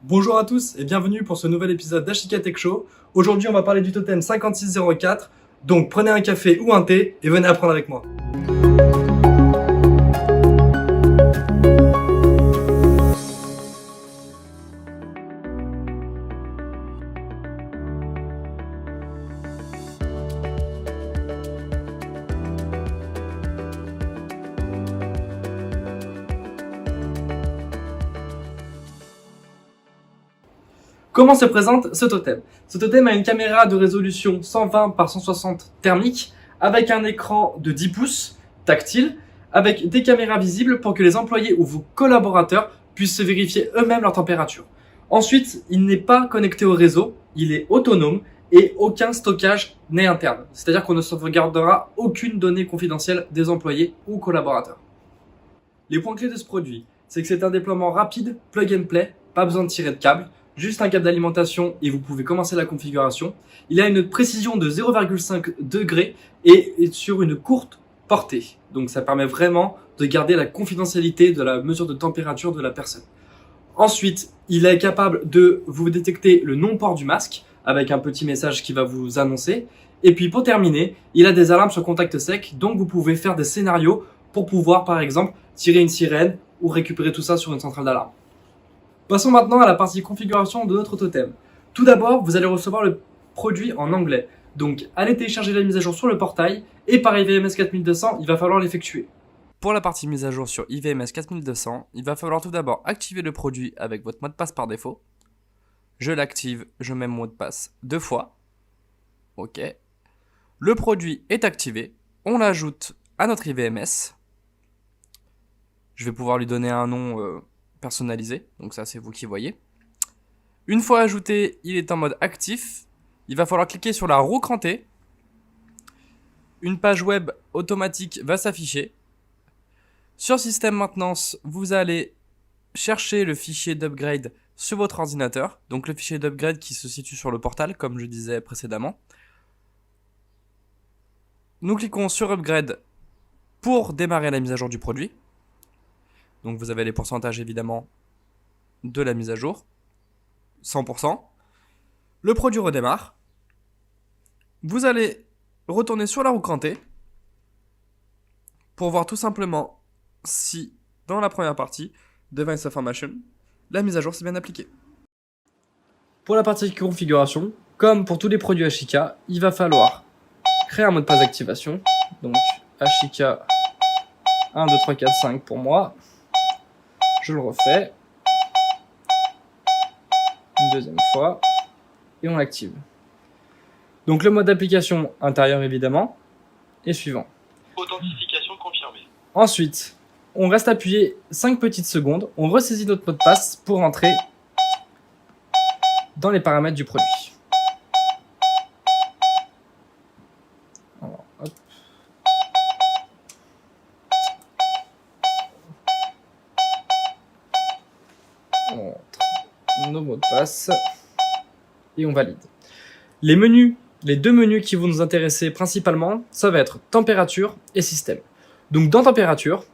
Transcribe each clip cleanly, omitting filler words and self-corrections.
Bonjour à tous et bienvenue pour ce nouvel épisode d'Ashika Tech Show. Aujourd'hui, on va parler du totem 5604. Donc, prenez un café ou un thé et venez apprendre avec moi. Comment se présente ce totem? Ce totem a une caméra de résolution 120 par 160 thermique avec un écran de 10 pouces tactile avec des caméras visibles pour que les employés ou vos collaborateurs puissent se vérifier eux-mêmes leur température. Ensuite, il n'est pas connecté au réseau, il est autonome et aucun stockage n'est interne. C'est-à-dire qu'on ne sauvegardera aucune donnée confidentielle des employés ou collaborateurs. Les points clés de ce produit, c'est que c'est un déploiement rapide, plug and play, pas besoin de tirer de câble. Juste un câble d'alimentation et vous pouvez commencer la configuration. Il a une précision de 0,5 degrés et est sur une courte portée. Donc ça permet vraiment de garder la confidentialité de la mesure de température de la personne. Ensuite, il est capable de vous détecter le non-port du masque avec un petit message qui va vous annoncer. Et puis pour terminer, il a des alarmes sur contact sec, donc vous pouvez faire des scénarios pour pouvoir par exemple tirer une sirène ou récupérer tout ça sur une centrale d'alarme. Passons maintenant à la partie configuration de notre totem. Tout d'abord, vous allez recevoir le produit en anglais. Donc, allez télécharger la mise à jour sur le portail et par IVMS 4200, il va falloir l'effectuer. Pour la partie mise à jour sur IVMS 4200, il va falloir tout d'abord activer le produit avec votre mot de passe par défaut. Je l'active, je mets mon mot de passe 2 fois. OK. Le produit est activé. On l'ajoute à notre IVMS. Je vais pouvoir lui donner un nom personnalisé, donc ça c'est vous qui voyez. Une fois ajouté, il est en mode actif. Il va falloir cliquer sur la roue crantée. Une page web automatique va s'afficher. Sur système maintenance, vous allez chercher le fichier d'upgrade sur votre ordinateur. Donc le fichier d'upgrade qui se situe sur le portal, comme je disais précédemment. Nous cliquons sur upgrade pour démarrer la mise à jour du produit. Donc vous avez les pourcentages évidemment de la mise à jour. 100%. Le produit redémarre. Vous allez retourner sur la roue crantée pour voir tout simplement si dans la première partie, Device Information, la mise à jour s'est bien appliquée. Pour la partie configuration, comme pour tous les produits Ashika, il va falloir créer un mot de passe d'activation. Donc Ashika 1, 2, 3, 4, 5 pour moi. Je le refais. Une deuxième fois. Et on l'active. Donc le mode d'application intérieur évidemment. Et suivant. Authentification confirmée. Ensuite, on reste appuyé 5 petites secondes. On ressaisit notre mot de passe pour entrer dans les paramètres du produit. Alors, hop. On entre nos mots de passe et on valide. Les deux menus qui vont nous intéresser principalement, ça va être température et système. Donc dans température,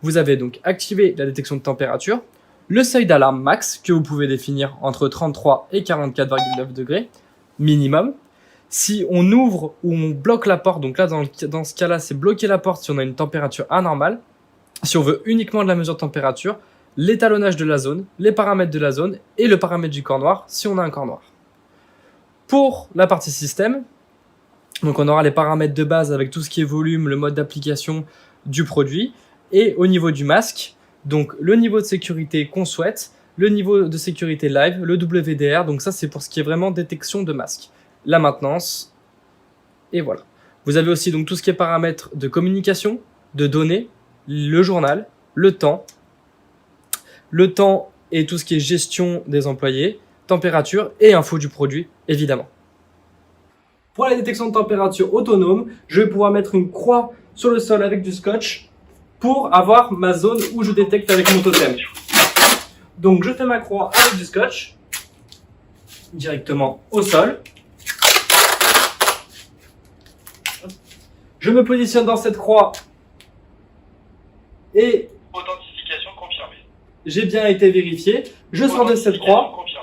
vous avez donc activé la détection de température, le seuil d'alarme max que vous pouvez définir entre 33 et 44,9 degrés minimum. Si on ouvre ou on bloque la porte, donc là dans ce cas-là, c'est bloquer la porte si on a une température anormale. Si on veut uniquement de la mesure de température, l'étalonnage de la zone, les paramètres de la zone et le paramètre du corps noir si on a un corps noir. Pour la partie système, donc on aura les paramètres de base avec tout ce qui est volume, le mode d'application du produit et au niveau du masque, donc le niveau de sécurité qu'on souhaite, le niveau de sécurité live, le WDR, donc ça c'est pour ce qui est vraiment détection de masque, la maintenance et voilà. Vous avez aussi donc tout ce qui est paramètres de communication, de données, le journal, le temps et tout ce qui est gestion des employés, température et info du produit, évidemment. Pour la détection de température autonome, je vais pouvoir mettre une croix sur le sol avec du scotch pour avoir ma zone où je détecte avec mon totem. Donc je fais ma croix avec du scotch directement au sol. Je me positionne dans cette croix et Authentification confirmée. j'ai bien été vérifié. Je sors de cette croix. Confirmée.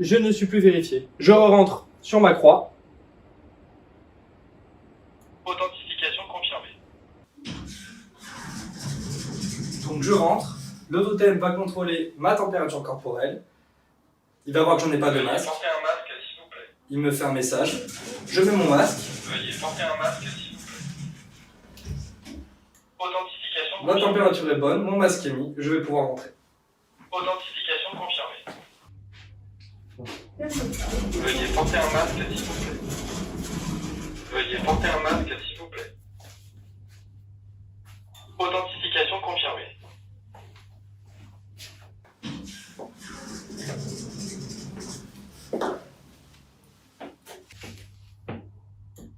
je ne suis plus vérifié. Je rentre sur ma croix. Authentification confirmée. Donc je rentre. Le totem va contrôler ma température corporelle. Il va voir que j'en ai pas de Veuillez masque. porter un masque, s'il vous plaît. Il me fait un message. Je mets mon masque. Veuillez porter un masque, s'il vous plaît. Authentification Ma confirmée. température est bonne. Mon masque est mis. Je vais pouvoir rentrer. Authentification confirmée. Veuillez porter un masque, s'il vous plaît. Veuillez porter un masque, s'il vous plaît. Authentification confirmée.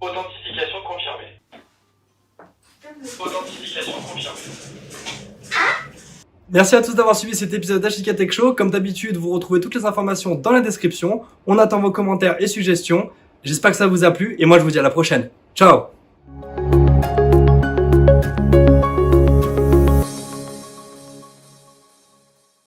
Authentification confirmée. Authentification confirmée. Merci à tous d'avoir suivi cet épisode d'Ashika Tech Show. Comme d'habitude, vous retrouvez toutes les informations dans la description. On attend vos commentaires et suggestions. J'espère que ça vous a plu et moi je vous dis à la prochaine. Ciao!